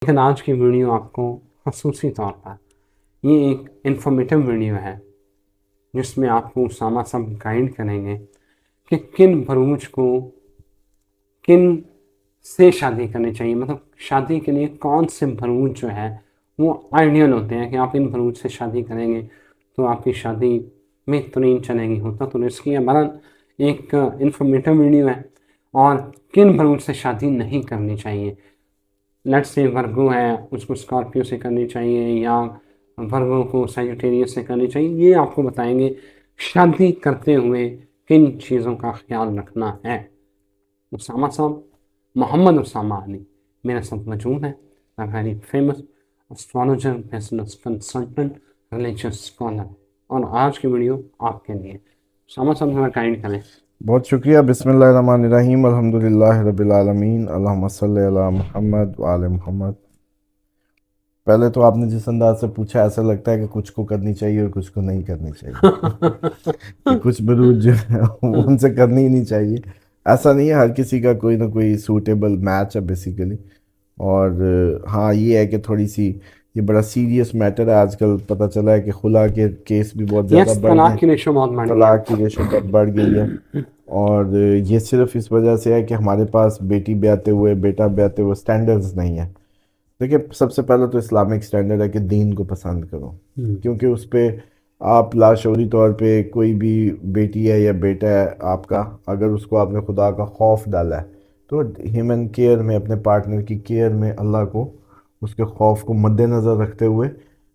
लेकिन आज की वीडियो आपको खसूसी तौर पर ये एक इन्फॉर्मेटिव वीडियो है जिसमें आपको उसामा सब गाइड करेंगे कि किन भरूच को किन से शादी करनी चाहिए, मतलब शादी के लिए कौन से भरूच जो है वो आइडियल होते हैं कि आप इन भरूच से शादी करेंगे तो आपकी शादी बेहतरीन चलेगी। होता तो रिस्की है, बहरहाल एक इन्फॉर्मेटिव वीडियो है। और किन भरूच से शादी नहीं करनी चाहिए, लेट्स से वर्गो है उसको स्कॉर्पियो से करनी चाहिए या वर्गो को सजिटेरियस से करनी चाहिए, ये आपको बताएंगे शादी करते हुए किन चीज़ों का ख्याल रखना है। उसामा साहब, मोहम्मद उसामा अली मेरे साथ मौजूद है, very famous astrologer, business consultant, religious scholar. और आज की वीडियो आपके लिए। उसामा साहब हमें गाइड करें। बहुत शुक्रिया। बिस्मिल्लाहिर्रहमानिर्रहीम, अल्हम्दुलिल्लाहि रब्बिल आलमीन, अल्लाहुम्मा सल्लि अला मुहम्मद व आले मुहम्मद। पहले तो आपने जिस अंदाज से पूछा, ऐसा लगता है कि कुछ को करनी चाहिए और कुछ को नहीं करनी चाहिए कि कुछ बरूज जो है वो उनसे करनी ही नहीं चाहिए। ऐसा नहीं है, हर किसी का कोई ना कोई सूटेबल मैच है बेसिकली। और हाँ, ये है कि थोड़ी सी ये बड़ा सीरियस मैटर है। आजकल पता चला है कि खुला के केस भी बहुत ज़्यादा यस, बढ़ गए, तलाक की रेशो बहुत बढ़ गई है। तलाक की रेशो बहुत बढ़ गई है। और ये सिर्फ इस वजह से है कि हमारे पास बेटी ब्याहते हुए, बेटा ब्याहते हुए स्टैंडर्ड्स नहीं है। देखिए, सबसे पहले तो इस्लामिक स्टैंडर्ड है कि दीन को पसंद करो, क्योंकि उस पर आप लाशौरी तौर पे कोई भी बेटी है या बेटा है आपका, अगर उसको आपने खुदा का खौफ डाला है तो ह्यूमन केयर में, अपने पार्टनर की केयर में अल्लाह को, उसके खौफ को मद्देनज़र रखते हुए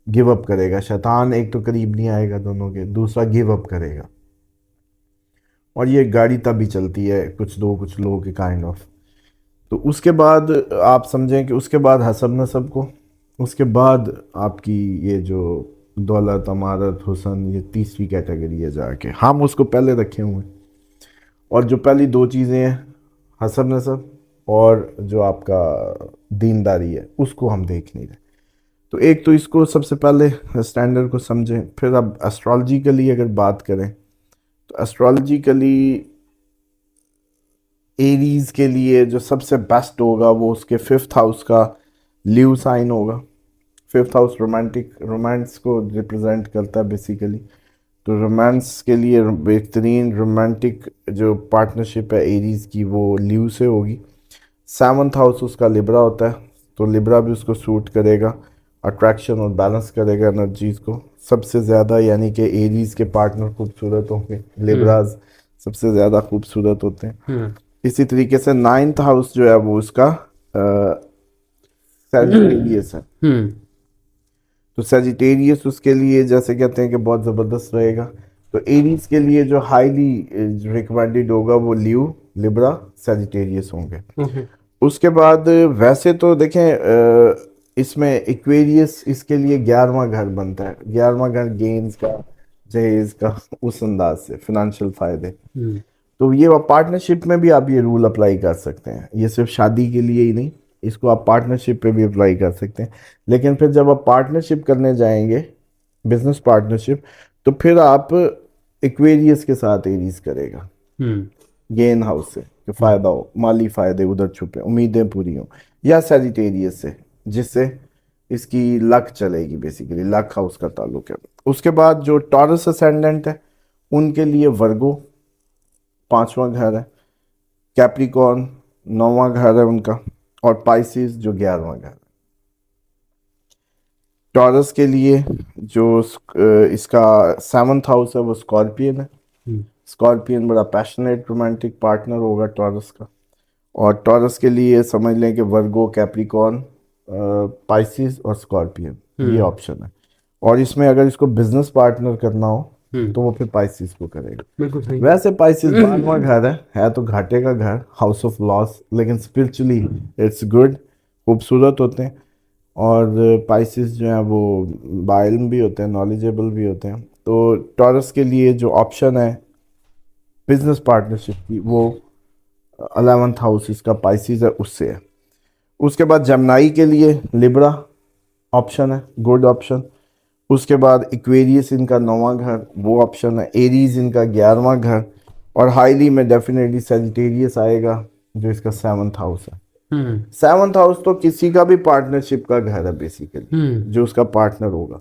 गिव अप करेगा। शैतान एक तो करीब नहीं आएगा दोनों के, दूसरा गिव अप करेगा। और ये गाड़ी तभी चलती है कुछ लोगों की काइंड ऑफ। तो उसके बाद आप समझें कि उसके बाद हसब नसब को, उसके बाद आपकी ये जो दौलत, अमारत, हुसन, ये तीसरी कैटेगरी है जाके, हम उसको पहले रखे हुए हैं। और जो पहली दो चीज़ें हैं, हसब नसब और जो आपका दीनदारी है, उसको हम देख नहीं रहे। तो एक तो इसको सबसे पहले स्टैंडर्ड को समझें। फिर अब एस्ट्रोलॉजिकली अगर बात करें तो एस्ट्रोलॉजिकली एरीज के लिए जो सबसे बेस्ट होगा वो उसके फिफ्थ हाउस का लीव साइन होगा। फिफ्थ हाउस रोमांटिक, रोमांस को रिप्रेजेंट करता है बेसिकली। तो रोमांस के लिए बेहतरीन रोमांटिक जो पार्टनरशिप है एरीज की, वो लीव से होगी। सेवन्थ हाउस उसका लिब्रा होता है, तो लिब्रा भी उसको सूट करेगा, अट्रैक्शन और बैलेंस करेगा एनर्जीज को सबसे ज़्यादा। यानी कि एरीज के पार्टनर खूबसूरत होंगे, लिब्राज सबसे ज़्यादा खूबसूरत होते हैं। इसी तरीके से नाइन्थ हाउस जो है वो उसका सैजिटेरियस है। तो सैजिटेरियस उसके लिए जैसे कहते हैं कि बहुत ज़बरदस्त रहेगा। तो एरीज के लिए जो हाईली रिकमेंडेड होगा वो लीव, लिब्रा, सैजिटेरियस होंगे। उसके बाद वैसे तो देखें, इसमें एक्वेरियस इसके लिए 11वां घर बनता है। 11वां घर गेन्स का, जहेज का, उस अंदाज से फिनेंशियल फायदे। तो ये पार्टनरशिप में भी आप ये रूल अप्लाई कर सकते हैं, ये सिर्फ शादी के लिए ही नहीं, इसको आप पार्टनरशिप पे भी अप्लाई कर सकते हैं। लेकिन फिर जब आप पार्टनरशिप करने जाएंगे, बिजनेस पार्टनरशिप, तो फिर आप एक्वेरियस के साथ एरीज करेगा, गेन हाउस से कि फ़ायदा हो, माली फ़ायदे उधर छुपे, उम्मीदें पूरी हों। या सैजिटेरियस से, जिससे इसकी लक चलेगी, बेसिकली लक हाउस का ताल्लुक है। उसके बाद जो टॉरस असेंडेंट है उनके लिए वर्गो 5वां घर है, कैप्रिकॉर्न 9वां घर है उनका, और पाइसिस जो 11वां घर है। टॉरस के लिए जो इसका सेवन्थ हाउस है वो स्कॉर्पियन है। स्कॉर्पियन बड़ा पैशनेट रोमांटिक पार्टनर होगा टॉरस का। और टॉरस के लिए समझ लें कि वर्गो, कैप्रिकॉर्न, पाइसिस और स्कॉर्पियन, ये ऑप्शन है। और इसमें अगर इसको बिजनेस पार्टनर करना हो तो वो फिर पाइसिस को करेगा। बिल्कुल सही। वैसे पाइसिस 12वां घर है तो घाटे का घर, हाउस ऑफ लॉस, लेकिन स्पिरिचुअली इट्स गुड, खूबसूरत होते हैं। और पाइसिस जो है वो बाइल्म भी होते हैं, नॉलेजेबल भी होते हैं। तो टॉरस के लिए जो ऑप्शन है बिजनेस पार्टनरशिप की, वो 11th हाउस इसका पाइसिस है, उससे है। उसके बाद जमनाई के लिए लिब्रा ऑप्शन है, गुड ऑप्शन। उसके बाद इक्वेरियस इनका 9वां घर, वो ऑप्शन है। एरीज इनका 11वां घर। और हाईली में डेफिनेटली सैजिटेरियस आएगा जो इसका 7th हाउस है। सेवंथ हाउस तो किसी का भी पार्टनरशिप का घर है बेसिकली, जो उसका पार्टनर होगा।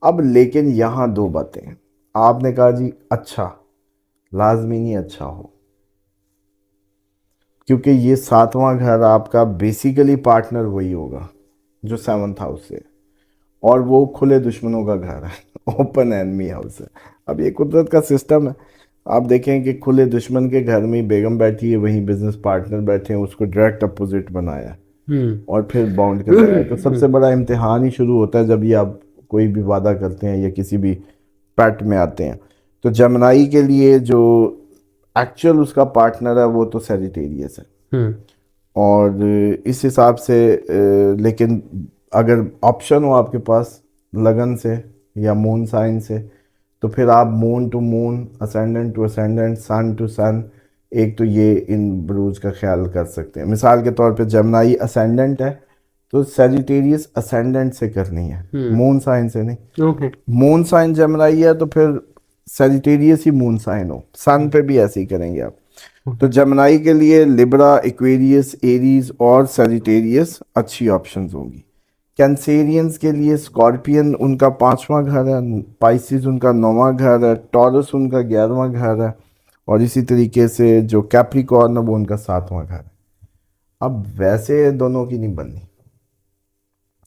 अब लेकिन यहाँ दो बातें हैं। आपने कहा जी अच्छा, लाजमी नहीं अच्छा हो, क्योंकि ये सातवां घर आपका बेसिकली पार्टनर वही होगा जो सेवंथ हाउस है, और वो खुले दुश्मनों का घर है, ओपन एनमी हाउस है। अब ये कुदरत का सिस्टम है। आप देखें कि खुले दुश्मन के घर में ही बेगम बैठी है, वहीं बिजनेस पार्टनर बैठे हैं, उसको डायरेक्ट अपोजिट बनाया और फिर बाउंड कर दिया। तो सबसे बड़ा इम्तिहान ही शुरू होता है जब ये आप कोई भी वादा करते हैं या किसी भी पैक्ट में आते हैं। तो जमनाई के लिए जो एक्चुअल उसका पार्टनर है वो तो सैजिटेरियस है, और इस हिसाब से लेकिन अगर ऑप्शन हो आपके पास लगन से या मून साइन से, तो फिर आप moon to moon, ascendant to ascendant, sun to sun, एक तो ये इन ब्रूज का ख्याल कर सकते हैं। मिसाल के तौर पे जमनाई असेंडेंट है तो सैजिटेरियस असेंडेंट से करनी है, मून साइन से नहीं। मून साइन जमनाई है तो फिर सैजिटेरियस ही मून साइन हो, सन पे भी ऐसे ही करेंगे आप। तो जमनाई के लिए लिब्रा, एक्वेरियस, एरीज और सैजिटेरियस अच्छी ऑप्शंस होंगी। कैंसेरियंस के लिए स्कॉर्पियन उनका 5वां घर है, पाइसिस उनका 9वां घर है, टॉरस उनका 11वां घर है, और इसी तरीके से जो कैप्रिकॉर्न है वो उनका 7वां घर है। अब वैसे दोनों की नहीं बननी।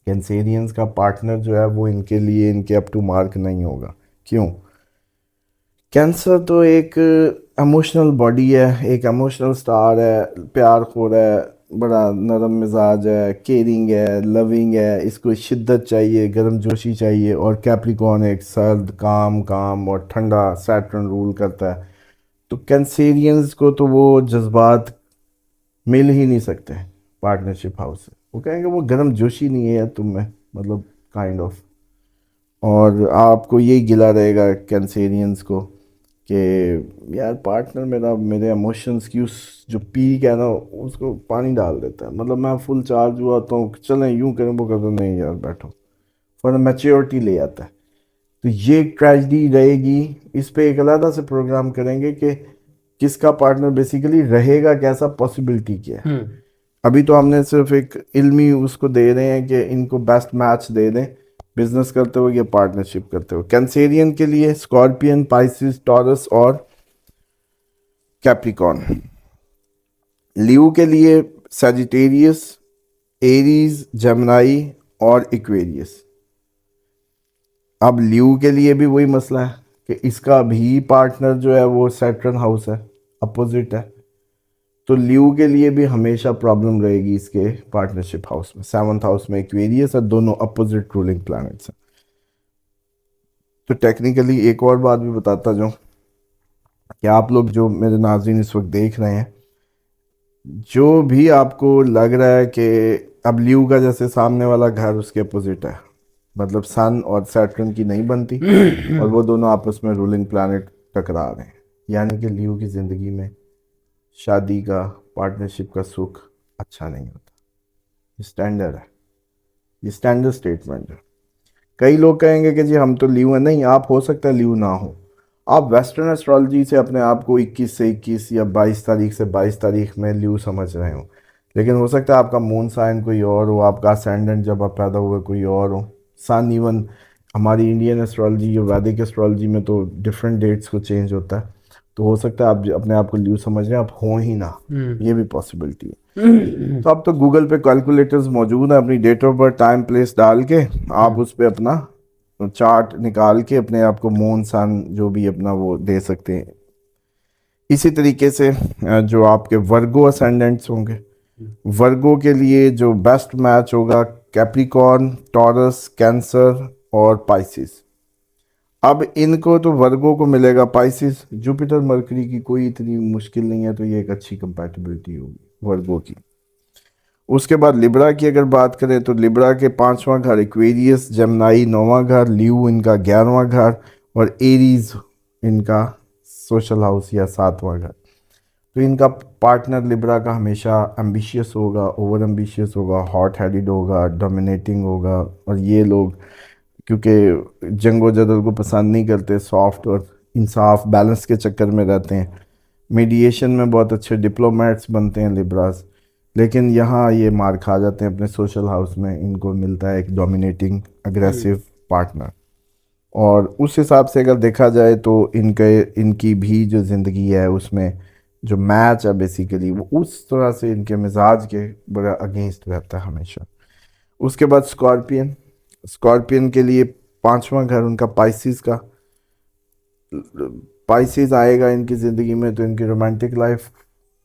कैंसेरियंस का पार्टनर जो है वो इनके लिए इनके अप टू मार्क नहीं होगा। क्यों? कैंसर तो एक इमोशनल बॉडी है, एक इमोशनल स्टार है, प्यार खोर है, बड़ा नरम मिजाज है, केयरिंग है, लविंग है, इसको शिद्दत चाहिए, गर्म जोशी चाहिए। और कैप्रिकॉर्न एक सर्द, काम और ठंडा सैटर्न रूल करता है। तो कैंसेरियंस को तो वो जज्बात मिल ही नहीं सकते पार्टनरशिप हाउस से। वो कहेंगे वो गर्म जोशी नहीं है तुम में, मतलब काइंड ऑफ। और आपको यही गिला रहेगा कैंसेरियंस को कि यार पार्टनर मेरा मेरे इमोशंस की उस जो पीक है ना उसको पानी डाल देता है। मतलब मैं फुल चार्ज हुआ तो चलें यूँ करें वो करते नहीं यार बैठो, फॉर मैच्योरिटी ले आता है। तो ये ट्रेजेडी रहेगी। इस पे एक अलग से प्रोग्राम करेंगे कि किसका पार्टनर बेसिकली रहेगा, कैसा, पॉसिबिलिटी क्या है। अभी तो हमने सिर्फ एक इल्मी उसको दे रहे हैं कि इनको बेस्ट मैच दे दें बिजनेस करते हुए या पार्टनरशिप करते हुए। कैंसेरियन के लिए स्कॉर्पियन, पाइसिस, टॉरस और कैप्रिकॉर्न। लियो के लिए सैजिटेरियस, एरीज, जमनाई और इक्वेरियस। अब लियो के लिए भी वही मसला है कि इसका भी पार्टनर जो है वो सैटर्न हाउस है, अपोजिट है। तो लियो के लिए भी हमेशा प्रॉब्लम रहेगी इसके पार्टनरशिप हाउस में। 7th हाउस में एक्वेरियस है, दोनों अपोजिट रूलिंग प्लैनेट्स हैं। तो टेक्निकली एक और बात भी बताता जाऊँ कि आप लोग जो मेरे नाज़रीन इस वक्त देख रहे हैं, जो भी आपको लग रहा है कि अब लियो का जैसे सामने वाला घर उसके अपोजिट है, मतलब सन और सैटर्न की नहीं बनती और वो दोनों आपस में रूलिंग प्लैनेट टकरा रहे हैं, यानी कि लियो की ज़िंदगी में शादी का, पार्टनरशिप का सुख अच्छा नहीं होता। ये स्टैंडर्ड है, ये स्टैंडर्ड स्टेटमेंट है। कई लोग कहेंगे कि जी हम तो लियो हैं। नहीं, आप हो सकता है लियो ना हो। आप वेस्टर्न एस्ट्रोलॉजी से अपने आप को 21 से 21 या 22 तारीख से 22 तारीख में लियो समझ रहे हो, लेकिन हो सकता है आपका मून साइन कोई और हो, आपका असेंडेंट जब आप पैदा हुए कोई और हो, सन। इवन हमारी इंडियन एस्ट्रोलॉजी या वैदिक एस्ट्रोलॉजी में तो डिफरेंट डेट्स को चेंज होता है। तो हो सकता है आप अपने आप को लियो समझ रहे हैं, आप हो ही ना, ये भी पॉसिबिलिटी है। तो अब तो गूगल पे कैलकुलेटर्स मौजूद है, अपनी date of birth, time, place डाल के आप उस पर अपना चार्ट निकाल के अपने आप को मून सन जो भी अपना वो दे सकते हैं। इसी तरीके से जो आपके वर्गो असेंडेंट्स होंगे, वर्गो के लिए जो बेस्ट मैच होगा कैप्रिकॉर्न, टॉरस, कैंसर और पाइसिस। अब इनको तो वर्गो को मिलेगा पाइसिस, जुपिटर मरकरी की कोई इतनी मुश्किल नहीं है, तो ये एक अच्छी कंपैटिबिलिटी होगी वर्गो की। उसके बाद लिब्रा की अगर बात करें तो लिब्रा के 5वां घर एक्वेरियस, जमनाई 9वां घर, लियो इनका 11वां घर और एरीज इनका सोशल हाउस या 7वां घर। तो इनका पार्टनर लिब्रा का हमेशा एम्बिशियस होगा, ओवर एम्बिशियस होगा, हॉट हेडेड होगा, डोमिनेटिंग होगा। और ये लोग क्योंकि जंगो जदल को पसंद नहीं करते, सॉफ्ट और इंसाफ बैलेंस के चक्कर में रहते हैं। मीडिएशन में बहुत अच्छे डिप्लोमेट्स बनते हैं लिब्रास। लेकिन यहाँ ये मार खा जाते हैं अपने सोशल हाउस में, इनको मिलता है एक डोमिनेटिंग अग्रेसिव पार्टनर। और उस हिसाब से अगर देखा जाए तो इनकी भी जो ज़िंदगी है उसमें जो मैच है बेसिकली वो उस तरह से इनके मिजाज के बड़ा अगेंस्ट रहता है हमेशा। उसके बाद स्कॉर्पियन, स्कॉर्पियन के लिए पांचवा घर उनका पाइसिस का। पाइसिस आएगा इनकी ज़िंदगी में तो इनकी रोमांटिक लाइफ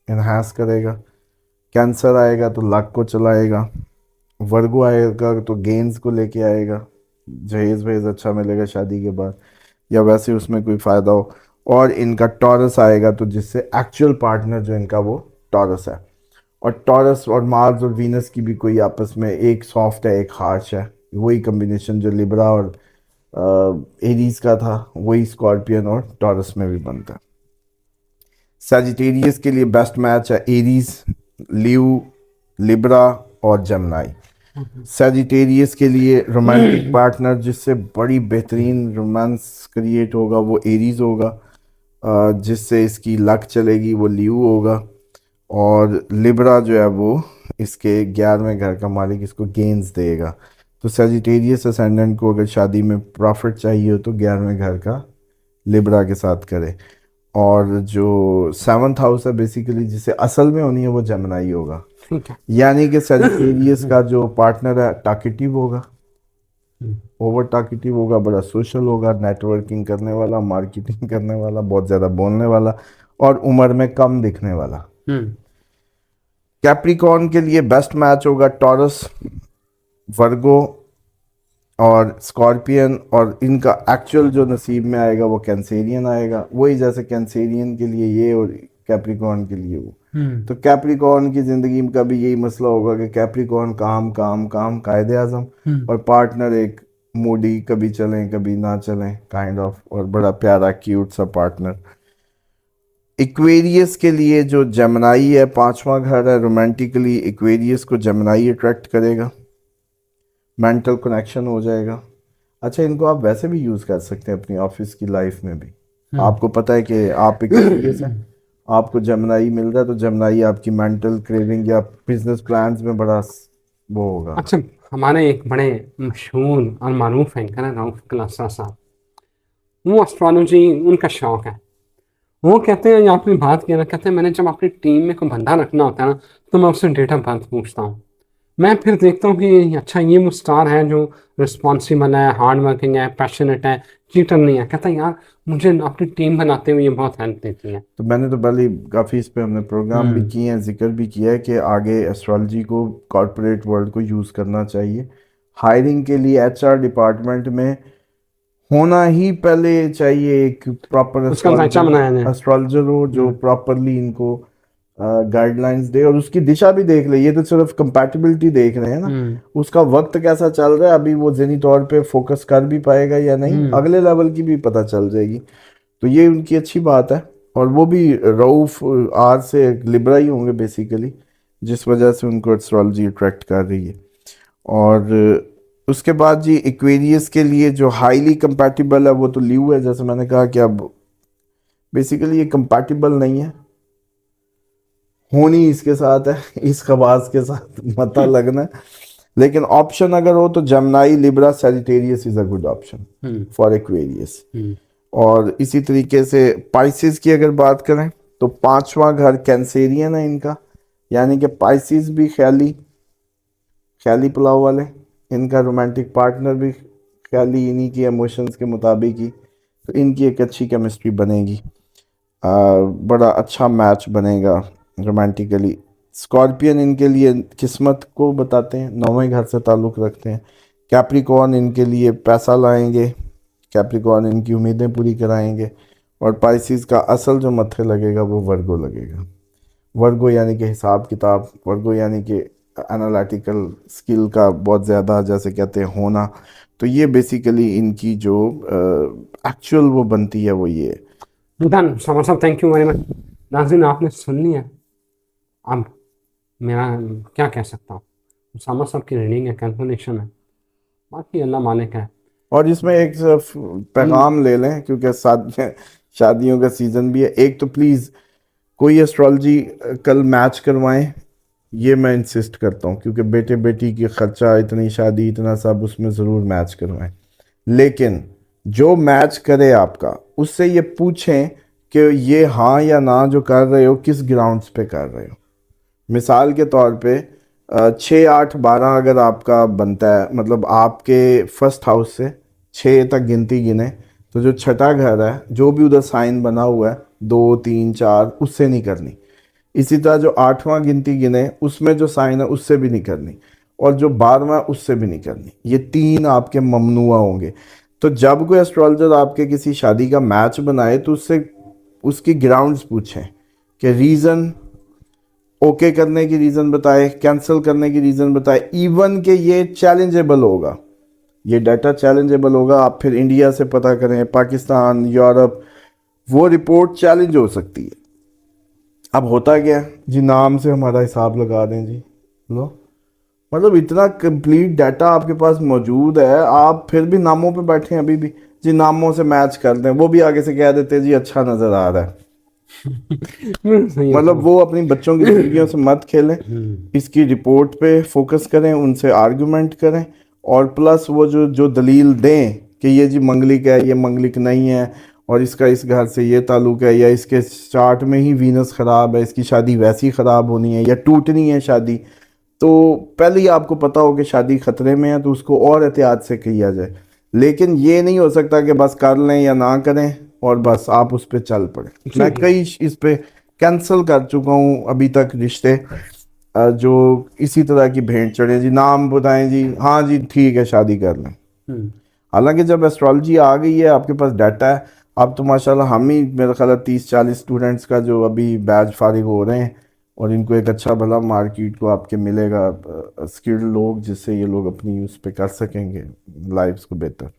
इन्हांस करेगा। कैंसर आएगा तो लक को चलाएगा। वर्गो आएगा तो गेंस को लेके आएगा, जहेज वहेज अच्छा मिलेगा शादी के बाद या वैसे उसमें कोई फ़ायदा हो। और इनका टॉरस आएगा तो जिससे एक्चुअल पार्टनर जो इनका वो टॉरस है। और टॉरस और मार्स और वीनस की भी कोई आपस में, एक सॉफ्ट है एक हार्श है, वही कम्बिनेशन जो लिब्रा और एरीज का था वही स्कॉर्पियन और टॉरस में भी बनता है। सजिटेरियस के लिए बेस्ट मैच है एरीज, लियो, लिब्रा और जमनाई। सजिटेरियस के लिए रोमांटिक पार्टनर जिससे बड़ी बेहतरीन रोमांस क्रिएट होगा वो एरीज होगा, जिससे इसकी लक चलेगी वो लियो होगा। और लिब्रा जो है वो इसके 11वें घर का मालिक इसको गेंस देगा। तो सजिटेरियस असेंडेंट को अगर शादी में प्रॉफिट चाहिए हो तो 11वें घर का लिब्रा के साथ करे। और जो 7th हाउस है बेसिकली जिसे असल में होनी है वो जमनाई होगा। ठीक है। यानी कि सजिटेरियस का जो पार्टनर है टाकेटिव होगा, ओवर टाकेटिव होगा, बड़ा सोशल होगा, नेटवर्किंग करने वाला, मार्केटिंग करने वाला, बहुत ज़्यादा बोलने वाला और उम्र में कम दिखने वाला। कैप्रिकॉर्न के लिए बेस्ट मैच होगा टॉरस, वर्गो और स्कॉर्पियन। और इनका एक्चुअल जो नसीब में आएगा वो कैंसेरियन आएगा, वही जैसे कैंसेरियन के लिए ये और कैप्रिकॉर्न के लिए वो। तो कैप्रिकॉर्न की ज़िंदगी में का भी यही मसला होगा कि कैप्रिकॉर्न काम काम काम कायदे आज़म और पार्टनर एक मूडी, कभी चलें कभी ना चलें काइंड ऑफ, और बड़ा प्यारा क्यूट सा पार्टनर। इक्वेरियस के लिए जो जमनाई है 5वां घर है, रोमांटिकली इक्वेरियस को जमनाई अट्रैक्ट करेगा, मेंटल कनेक्शन हो जाएगा। अच्छा, इनको आप वैसे भी यूज़ कर सकते हैं अपनी ऑफिस की लाइफ में भी। आपको पता है कि आप इक्वेरियस हैं, आपको जमनाई मिल रहा है तो जमनाई आपकी मेंटल क्रेविंग या बिजनेस प्लान्स में बड़ा वो होगा। अच्छा, हमारे एक बड़े मशहूर और मारूफ एंकर हैं रऊफ क्लासा साहब, वो एस्ट्रोलॉजी उनका शौक है। वो कहते हैं, या आपने बात किया ना, कहते हैं मैंने जब अपनी टीम में कोई बंदा रखना होता है ना तो मैं उससे डेट ऑफ बर्थ पूछता हूँ। मैं फिर देखता हूँ कि अच्छा ये वो स्टार है जो रिस्पॉन्सिबल है, हार्ड वर्किंग है, पैशनेट है, चीटर नहीं है। कहता है यार मुझे अपनी टीम बनाते हुए ये बहुत हेल्प देती है। तो मैंने तो पहले काफ़ी इस पे हमने प्रोग्राम भी किए हैं, जिक्र भी किया है कि आगे एस्ट्रोलॉजी को कॉर्पोरेट वर्ल्ड को यूज़ करना चाहिए। हायरिंग के लिए एचआर डिपार्टमेंट में होना ही पहले चाहिए एक प्रॉपर उसका ढांचा बनाया जाए। एस्ट्रोलॉजर हो जो प्रॉपरली इनको गाइडलाइंस दे और उसकी दिशा भी देख ले। ये तो सिर्फ कंपैटिबिलिटी देख रहे हैं ना, उसका वक्त कैसा चल रहा है अभी, वो ज़हनी तौर पे फोकस कर भी पाएगा या नहीं, अगले लेवल की भी पता चल जाएगी। तो ये उनकी अच्छी बात है। और वो भी रऊफ आर से लिब्रा ही होंगे बेसिकली, जिस वजह से उनको एस्ट्रोलॉजी अट्रैक्ट कर रही है। और उसके बाद जी एक्वेरियस के लिए जो हाईली कंपैटिबल है वो तो लियो है। जैसे मैंने कहा कि अब बेसिकली ये कंपैटिबल नहीं है, होनी इसके साथ है, इस खबास के साथ मता लगना है। लेकिन ऑप्शन अगर हो तो जमनाई, Libra, Sagittarius is a good option for Aquarius. और इसी तरीके से पाइसिस की अगर बात करें तो 5वां घर कैंसेरियन है इनका, यानी कि पाइसिस भी ख्याली पुलाव वाले, इनका रोमांटिक पार्टनर भी ख्याली इन्हीं की इमोशंस के मुताबिक ही। तो इनकी एक अच्छी केमिस्ट्री बनेगी, बड़ा अच्छा मैच बनेगा रोमांटिकली। स्कॉर्पियन इनके लिए किस्मत को बताते हैं, 9वें घर से ताल्लुक़ रखते हैं। कैप्रिकॉर्न इनके लिए पैसा लाएंगे, कैप्रिकॉर्न इनकी उम्मीदें पूरी कराएंगे। और पाइसिस का असल जो मत्थे लगेगा वो वर्गो लगेगा। वर्गो यानी कि हिसाब किताब, वर्गो यानी कि एनालिटिकल स्किल का बहुत ज़्यादा जैसे कहते हैं होना। तो ये बेसिकली इनकी जो एक्चुअल वो बनती है वो ये। डन समर साहब, थैंक यू वेरी मच। नाज़रीन, आपने सुन लिया। अब मेरा क्या कह सकता हूँ, उसामा साहब की रीडिंग है, कैलकुलेशन है, बाकी अल्लाह मालिक है। और इसमें एक पैगाम ले लें क्योंकि शादियों का सीज़न भी है। एक तो प्लीज़ कोई एस्ट्रोलॉजी कल मैच करवाएं, ये मैं इंसिस्ट करता हूँ, क्योंकि बेटे बेटी की खर्चा, इतनी शादी, इतना सब, उसमें ज़रूर मैच करवाएं। लेकिन जो मैच करे आपका, उससे ये पूछें कि ये हाँ या ना जो कर रहे हो किस ग्राउंड्स पे कर रहे हो। मिसाल के तौर पे 6 8 12 अगर आपका बनता है, मतलब आपके फर्स्ट हाउस से 6 तक गिनती गिने, तो जो छठा घर है, जो भी उधर साइन बना हुआ है 2 3 4, उससे नहीं करनी। इसी तरह जो 8वां गिनती गिने, उसमें जो साइन है उससे भी नहीं करनी, और जो 12वां उससे भी नहीं करनी। ये 3 आपके ममनुआ होंगे। तो जब कोई एस्ट्रोलॉजर आपके किसी शादी का मैच बनाए, तो उससे उसकी ग्राउंड्स पूछें कि रीज़न, ओके करने की रीज़न बताए, कैंसिल करने की रीज़न बताए, इवन कि ये चैलेंजेबल होगा, ये डाटा चैलेंजेबल होगा। आप फिर इंडिया से पता करें, पाकिस्तान, यूरोप, वो रिपोर्ट चैलेंज हो सकती है। अब होता क्या है जी, नाम से हमारा हिसाब लगा दें जी, लो, मतलब इतना कंप्लीट डाटा आपके पास मौजूद है, आप फिर भी नामों पे बैठे हैं अभी भी जी, नामों से मैच कर दें, वो भी आगे से कह देते हैं जी अच्छा नज़र आ रहा है। सही है मतलब वो अपनी बच्चों की जिंदगियों से मत खेलें, इसकी रिपोर्ट पे फोकस करें, उनसे आर्गुमेंट करें, और प्लस वो जो जो दलील दें कि ये जी मंगलिक है, ये मंगलिक नहीं है, और इसका इस घर से ये ताल्लुक है, या इसके चार्ट में ही वीनस ख़राब है, इसकी शादी वैसी ख़राब होनी है या टूटनी है शादी। तो पहले ही आपको पता हो कि शादी ख़तरे में है, तो उसको और एहतियात से किया जाए। लेकिन ये नहीं हो सकता कि बस कर लें या ना करें और बस आप उस पर चल पड़े। मैं कई इस पे कैंसिल कर चुका हूँ अभी तक रिश्ते, जो इसी तरह की भेंट चढ़े जी, नाम बताएं जी, हाँ जी ठीक है शादी कर लें। हालांकि जब एस्ट्रोलॉजी आ गई है, आपके पास डाटा है, अब तो माशाल्लाह हम ही मेरा ख्याल है 30 40 स्टूडेंट्स का जो अभी बैच फारिग हो रहे हैं, और इनको एक अच्छा भला मार्केट को आपके मिलेगा, स्किल्ड लोग, जिससे ये लोग अपनी उस पर कर सकेंगे लाइफ्स को बेहतर।